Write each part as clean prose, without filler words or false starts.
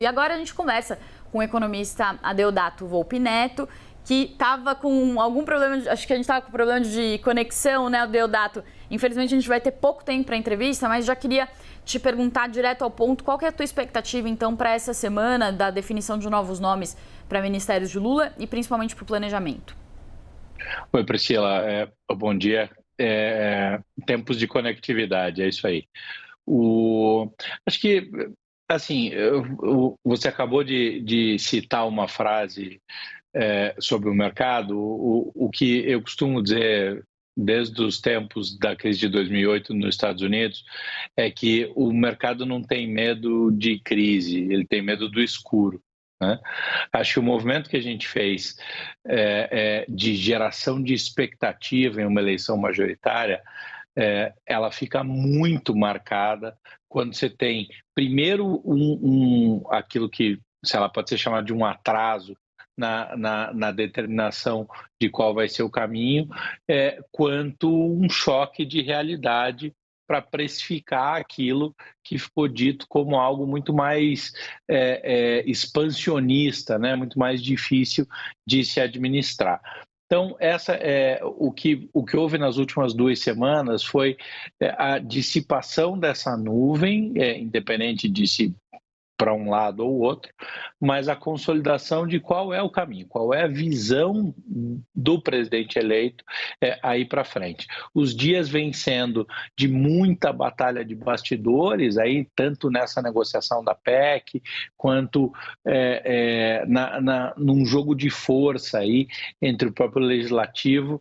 E agora a gente conversa com o economista Adeodato Volpi Neto, que estava com algum problema, acho que a gente estava com problema de conexão, né, Adeodato? Infelizmente a gente vai ter pouco tempo para a entrevista, mas já queria te perguntar direto ao ponto, qual que é a tua expectativa então para essa semana da definição de novos nomes para ministérios de Lula e principalmente para o planejamento? Oi, Priscila, bom dia. Tempos de conectividade, é isso aí. Acho que, assim, você acabou de citar uma frase sobre o mercado. O que eu costumo dizer desde os tempos da crise de 2008 nos Estados Unidos é que o mercado não tem medo de crise, ele tem medo do escuro, né? Acho que o movimento que a gente fez de geração de expectativa em uma eleição majoritária, ela fica muito marcada quando você tem, primeiro, aquilo que, sei lá, pode ser chamado de um atraso na determinação de qual vai ser o caminho, quanto um choque de realidade para precificar aquilo que ficou dito como algo muito mais expansionista, né? Muito mais difícil de se administrar. Então, o que houve nas últimas 2 semanas foi a dissipação dessa nuvem, independente de se para um lado ou outro, mas a consolidação de qual é o caminho, qual é a visão do presidente eleito aí para frente. Os dias vêm sendo de muita batalha de bastidores, aí, tanto nessa negociação da PEC, quanto num jogo de força aí entre o próprio legislativo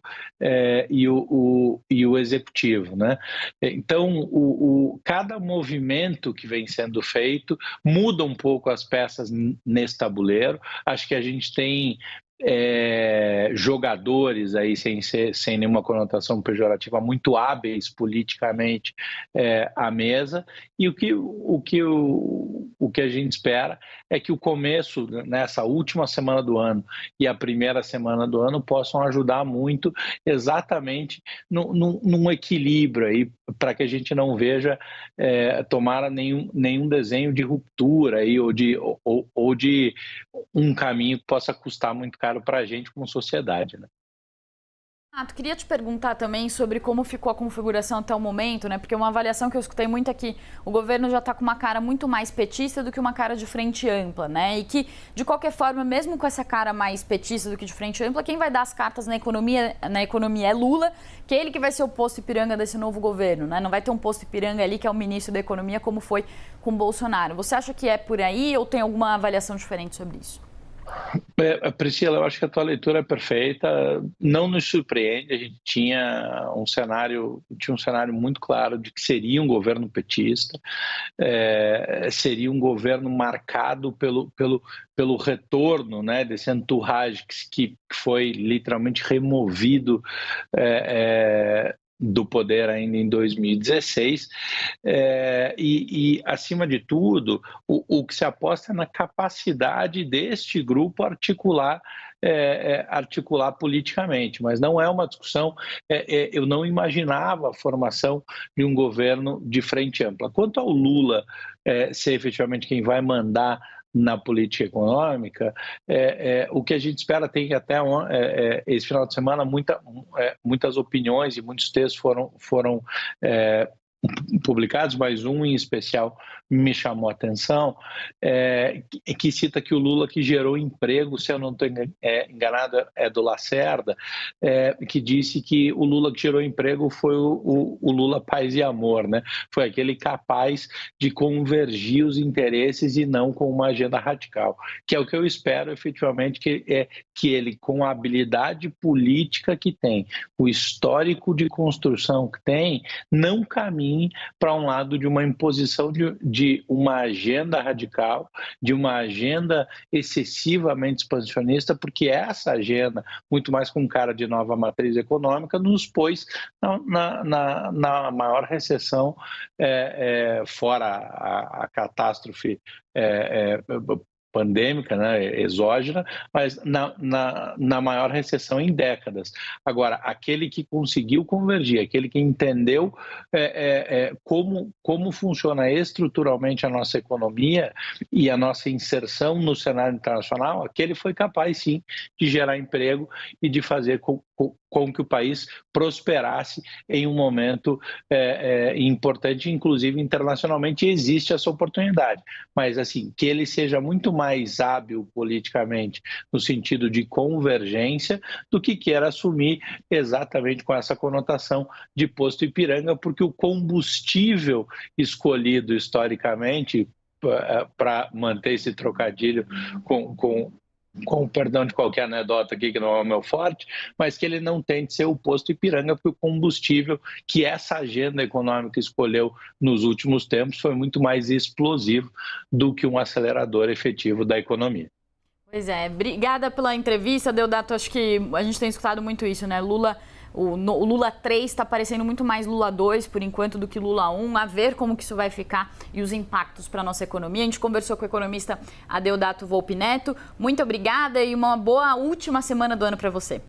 e o executivo, né? Então, cada movimento que vem sendo feito muda um pouco as peças nesse tabuleiro. Acho que a gente tem jogadores aí, sem nenhuma conotação pejorativa, muito hábeis politicamente à mesa, e o que a gente espera é que o começo, nessa última semana do ano e a primeira semana do ano, possam ajudar muito exatamente num equilíbrio aí, para que a gente não veja, tomara nenhum desenho de ruptura aí, ou de um caminho que possa custar muito caro para a gente como sociedade, né? Queria te perguntar também sobre como ficou a configuração até o momento, né? Porque uma avaliação que eu escutei muito é que o governo já está com uma cara muito mais petista do que uma cara de frente ampla, né? E que, de qualquer forma, mesmo com essa cara mais petista do que de frente ampla, quem vai dar as cartas na economia é Lula, que é ele que vai ser o posto Ipiranga desse novo governo, né? Não vai ter um posto Ipiranga ali que é o ministro da Economia, como foi com Bolsonaro. Você acha que é por aí ou tem alguma avaliação diferente sobre isso? Priscila, eu acho que a tua leitura é perfeita, não nos surpreende. A gente tinha um cenário muito claro de que seria um governo petista, seria um governo marcado pelo retorno, né, desse entourage que foi literalmente removido do poder ainda em 2016, acima de tudo, o que se aposta é na capacidade deste grupo articular politicamente, mas não é uma discussão. Eu não imaginava a formação de um governo de frente ampla. Quanto ao Lula ser efetivamente quem vai mandar na política econômica, o que a gente espera, tem até esse final de semana muitas opiniões e muitos textos foram publicados, mas um em especial me chamou a atenção, que cita que o Lula que gerou emprego, se eu não estou enganado, é do Lacerda, que disse que o Lula que gerou emprego foi o Lula paz e amor, né? Foi aquele capaz de convergir os interesses e não com uma agenda radical, que é o que eu espero efetivamente, que ele, com a habilidade política que tem, o histórico de construção que tem, não caminhe para um lado de uma imposição de uma agenda radical, de uma agenda excessivamente expansionista, porque essa agenda, muito mais com cara de nova matriz econômica, nos pôs na maior recessão, fora a catástrofe pandêmica, né, exógena, mas na maior recessão em décadas. Agora, aquele que conseguiu convergir, aquele que entendeu como funciona estruturalmente a nossa economia e a nossa inserção no cenário internacional, aquele foi capaz, sim, de gerar emprego e de fazer com que o país prosperasse em um momento importante, inclusive internacionalmente, existe essa oportunidade. Mas, assim, que ele seja muito mais hábil politicamente no sentido de convergência do que queira assumir exatamente com essa conotação de posto Ipiranga, porque o combustível escolhido historicamente para manter esse trocadilho com o perdão de qualquer anedota aqui, que não é o meu forte, mas que ele não tem de ser o posto Ipiranga, porque o combustível que essa agenda econômica escolheu nos últimos tempos foi muito mais explosivo do que um acelerador efetivo da economia. Pois é, obrigada pela entrevista, Deodato. Acho que a gente tem escutado muito isso, né? O Lula 3 está parecendo muito mais Lula 2, por enquanto, do que Lula 1. A ver como que isso vai ficar e os impactos para a nossa economia. A gente conversou com o economista Adeodato Volpi Neto. Muito obrigada e uma boa última semana do ano para você.